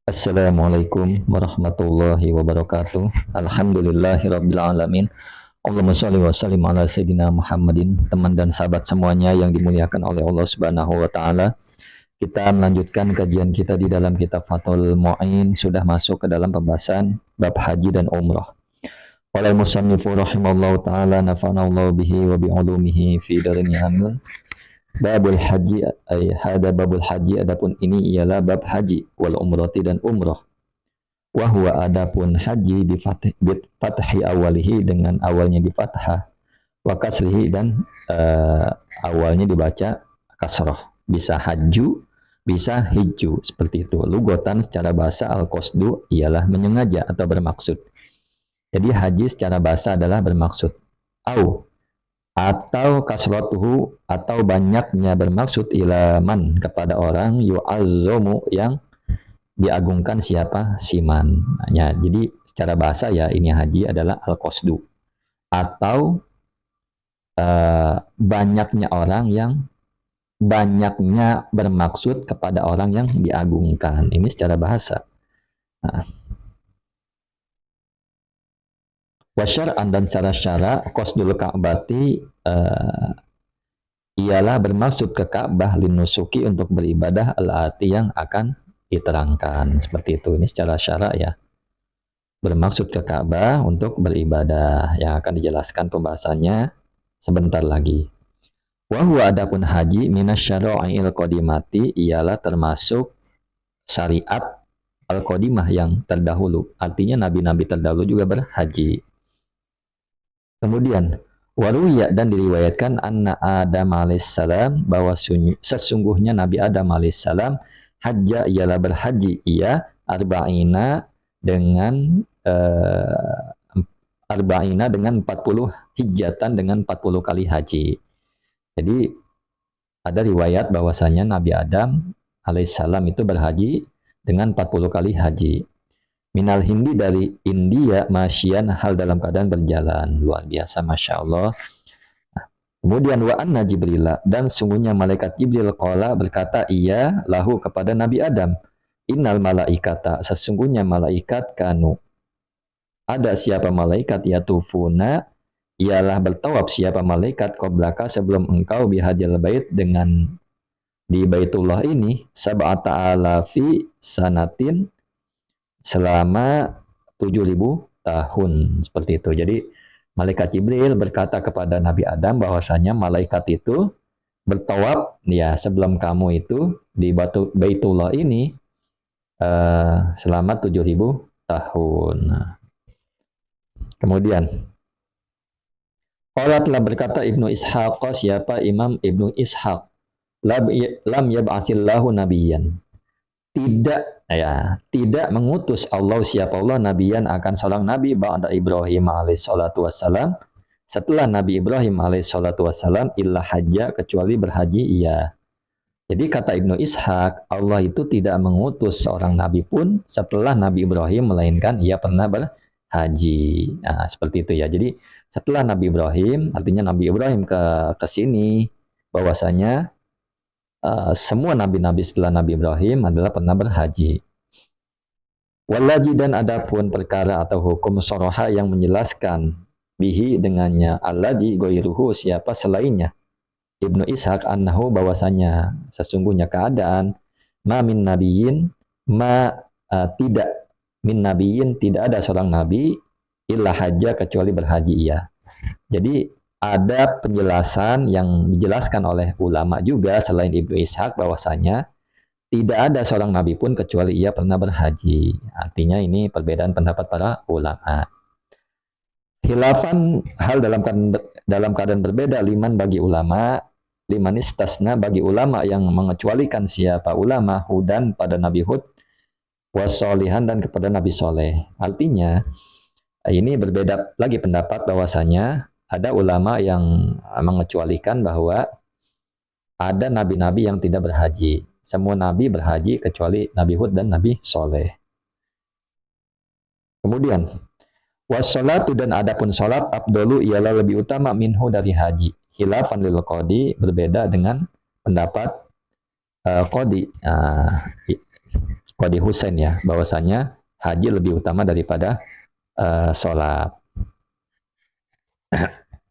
Assalamualaikum warahmatullahi wabarakatuh. Alhamdulillahirabbil alamin. Allahumma shalli wa sallim ala sayyidina Muhammadin. Teman dan sahabat semuanya yang dimuliakan oleh Allah Subhanahu wa taala. Kita melanjutkan kajian kita di dalam kitab Fathul Mu'in, sudah masuk ke dalam pembahasan bab haji dan umrah. Qala al-musannifu rahimallahu taala nafa'anallahu bihi wa bi ulumihi fi darin amin. Babul haji ay hada babul haji, adapun ini ialah bab haji wal umrati dan umrah. Wa huwa adapun haji bi fathi awalihi, dengan awalnya di fathah, wa kasrihi dan awalnya dibaca kasrah. Bisa haju, bisa hiju, seperti itu. Lugotan secara bahasa al-qasdu ialah menyengaja atau bermaksud. Jadi haji secara bahasa adalah bermaksud. Atau kasratuhu, atau banyaknya bermaksud, ilaman kepada orang, yu'azzamu yang diagungkan siapa, siman. Ya, jadi secara bahasa ya ini haji adalah al-qasdu, atau banyaknya orang yang banyaknya bermaksud kepada orang yang diagungkan. Ini secara bahasa. Nah, wasyar'an dan secara syara, qasdul ka'bati ialah bermaksud ke Ka'bah, linusuki untuk beribadah, al-ati yang akan diterangkan. Seperti itu. Ini secara syara ya. Bermaksud ke Ka'bah untuk beribadah, yang akan dijelaskan pembahasannya sebentar lagi. Wa huwa adapun haji minasyara'i'il qadimati ialah termasuk syariat al-qadimah yang terdahulu. Artinya nabi-nabi terdahulu juga berhaji. Kemudian waruya, dan diriwayatkan anna Adam alaihissalam, bahwa sesungguhnya Nabi Adam alaihissalam, hajja ialah berhaji ia arba'ina dengan arba'ina dengan 40 hijjatan, dengan 40 kali haji. Jadi ada riwayat bahwasanya Nabi Adam alaihissalam itu berhaji dengan 40 kali haji. Minal Hindi, dari India, masyian hal dalam keadaan berjalan. Luar biasa, Masya Allah. Kemudian wa anna Jibril, dan sungguhnya malaikat Jibril qala berkata ia lahu kepada Nabi Adam, innal malaikata, sesungguhnya malaikat, kanu ada siapa malaikat, yatufuna ialah bertawaf siapa malaikat, qoblaka sebelum engkau, bihadil bait dengan di Baitullah ini, sab'ata alafi sanatin selama 7.000 tahun, seperti itu. Jadi malaikat Jibril berkata kepada Nabi Adam bahwasanya malaikat itu bertawaf ya sebelum kamu itu di Baitullah ini selama 7.000 tahun. Kemudian qala telah berkata Ibnu Ishaq, siapa Imam Ibnu Ishaq, lam yab'atsillahu nabiyyan, tidak mengutus Allah, siapa Allah, nabiyan akan seorang nabi, ba'da Ibrahim alaihissalatu wassalam, setelah Nabi Ibrahim alaihissalatu wassalam, illa hajja, kecuali berhaji ia. Jadi kata Ibnu Ishaq, Allah itu tidak mengutus seorang nabi pun setelah Nabi Ibrahim, melainkan ia pernah berhaji. Nah, seperti itu ya. Jadi setelah Nabi Ibrahim, artinya Nabi Ibrahim ke sini, bahwasanya semua nabi-nabi setelah Nabi Ibrahim adalah pernah berhaji. Walaji, dan adapun perkara atau hukum soroha yang menjelaskan bihi dengannya, alladzi goiruhu, siapa selainnya Ibnu Ishaq, annahu bahwasanya sesungguhnya keadaan, ma min nabiyin, tidak min nabiyin, tidak ada seorang nabi, illa hajja, kecuali berhaji ia. Jadi ada penjelasan yang dijelaskan oleh ulama juga selain Ibnu Ishaq, bahwasanya tidak ada seorang nabi pun kecuali ia pernah berhaji. Artinya ini perbedaan pendapat para ulama. Khilafan, hal dalam keadaan berbeda, liman, bagi ulama, liman istasna, bagi ulama yang mengecualikan siapa ulama, hudan pada Nabi Hud, wasolihan, dan kepada Nabi Soleh. Artinya ini berbeda lagi pendapat, bahwasanya ada ulama yang mengecualikan bahwa ada nabi-nabi yang tidak berhaji. Semua nabi berhaji kecuali Nabi Hud dan Nabi Soleh. Kemudian wassalatu, dan adapun salat, afdalu ialah lebih utama, minhu dari haji. Khilafan lil qadi, berbeda dengan pendapat qadi. Qadi Husain ya, bahwasanya haji lebih utama daripada sholat.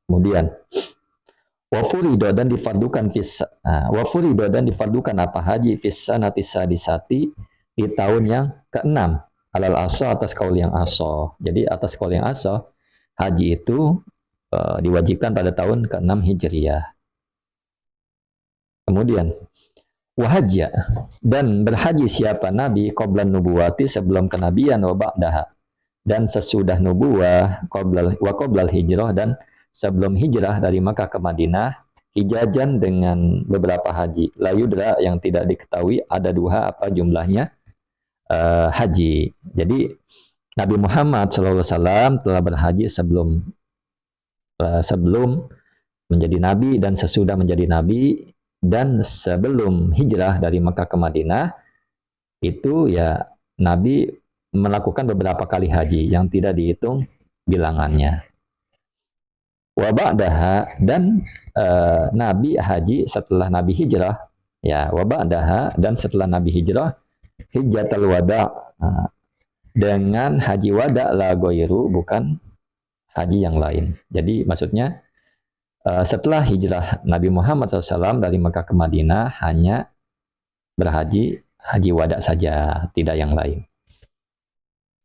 Kemudian wafurido dan difardukan wafurido dan difardukan apa haji sanati sadisati di tahun yang keenam alal aso atas kaul yang aso. Jadi atas kaul yang aso haji itu diwajibkan pada tahun ke-6 Hijriyah. Kemudian wahajja dan berhaji siapa nabi qablan nubuwati sebelum kenabian wa ba'daha dan sesudah nubuwah wa qoblal hijrah dan sebelum hijrah dari Makkah ke Madinah hijajan dengan beberapa haji layudra yang tidak diketahui ada dua apa jumlahnya haji. Jadi Nabi Muhammad SAW telah berhaji sebelum menjadi nabi dan sesudah menjadi nabi dan sebelum hijrah dari Makkah ke Madinah itu ya Nabi melakukan beberapa kali haji yang tidak dihitung bilangannya. Wa ba'daha dan Nabi haji setelah Nabi hijrah ya wa ba'daha dan setelah Nabi hijrah hijjatul wada dengan haji wada la goiru bukan haji yang lain. Jadi maksudnya setelah hijrah Nabi Muhammad SAW dari Mekah ke Madinah hanya berhaji haji wada saja, tidak yang lain.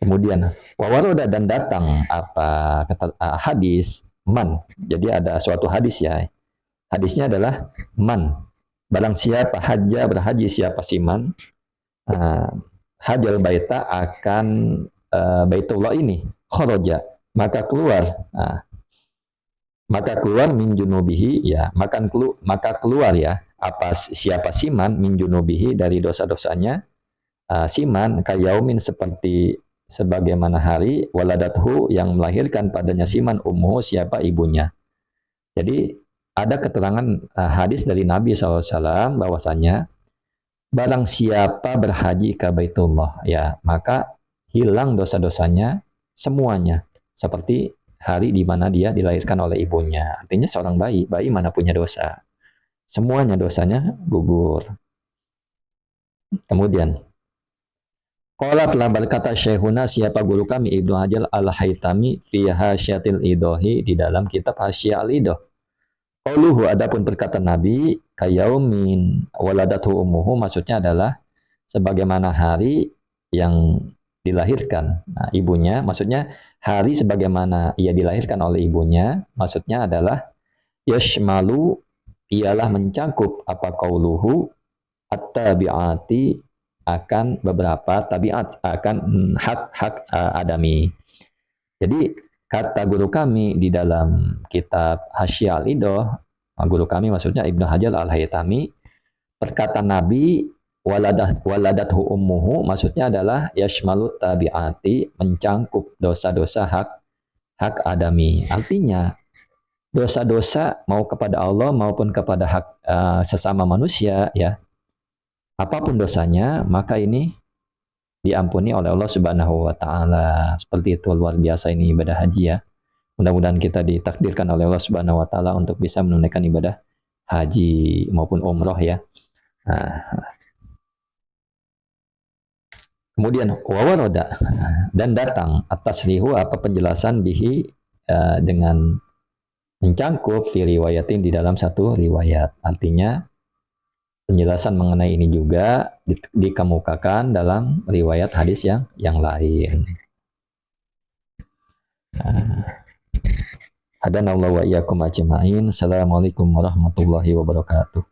Kemudian wawaroda dan datang apa kata hadis man. Jadi ada suatu hadis ya. Hadisnya adalah man. Barang siapa hajja berhaji siapa si man hajjal baita akan Baitullah ini kharaja maka keluar min junubihi ya maka keluar ya apa siapa siman min junubihi dari dosa-dosanya siman kayaumin seperti sebagaimana hari waladathu yang melahirkan padanya siman ummuhu siapa ibunya. Jadi ada keterangan hadis dari Nabi SAW bahwasanya barang siapa berhaji ke Baitullah ya maka hilang dosa-dosanya semuanya seperti hari di mana dia dilahirkan oleh ibunya. Artinya seorang bayi mana punya dosa. Semuanya dosanya gugur. Kemudian qala telah berkata Syekhuna siapa guru kami Ibnu Hajar Al-Haytami fi Hasyiatil Idohi di dalam kitab Hasyia Al-Idoh. Qauluhu adapun perkataan Nabi kayaumin waladathu ummuhu maksudnya adalah sebagaimana hari yang dilahirkan ibunya, maksudnya hari sebagaimana ia dilahirkan oleh ibunya, maksudnya adalah yashmalu ialah mencakup apa qauluhu at-tabi'ati akan beberapa tabiat akan hak-hak adami. Jadi kata guru kami di dalam kitab Hasyia Al-Idoh, guru kami maksudnya Ibnu Hajar Al-Haytami, perkataan Nabi waladathu ummuhu maksudnya adalah yashmalu tabiati mencangkup dosa-dosa hak adami. Artinya dosa-dosa mau kepada Allah maupun kepada hak sesama manusia ya. Apapun dosanya maka ini diampuni oleh Allah Subhanahu wa taala. Seperti itu luar biasa ini ibadah haji ya. Mudah-mudahan kita ditakdirkan oleh Allah Subhanahu wa taala untuk bisa menunaikan ibadah haji maupun umroh ya. Kemudian wawaroda dan datang atas rihu apa penjelasan bihi dengan mencangkup fi riwayatin di dalam satu riwayat. Artinya penjelasan mengenai ini juga dikemukakan dalam riwayat hadis yang lain. Hadanallahu wa iyyakum ajma'in. Assalamualaikum warahmatullahi wabarakatuh.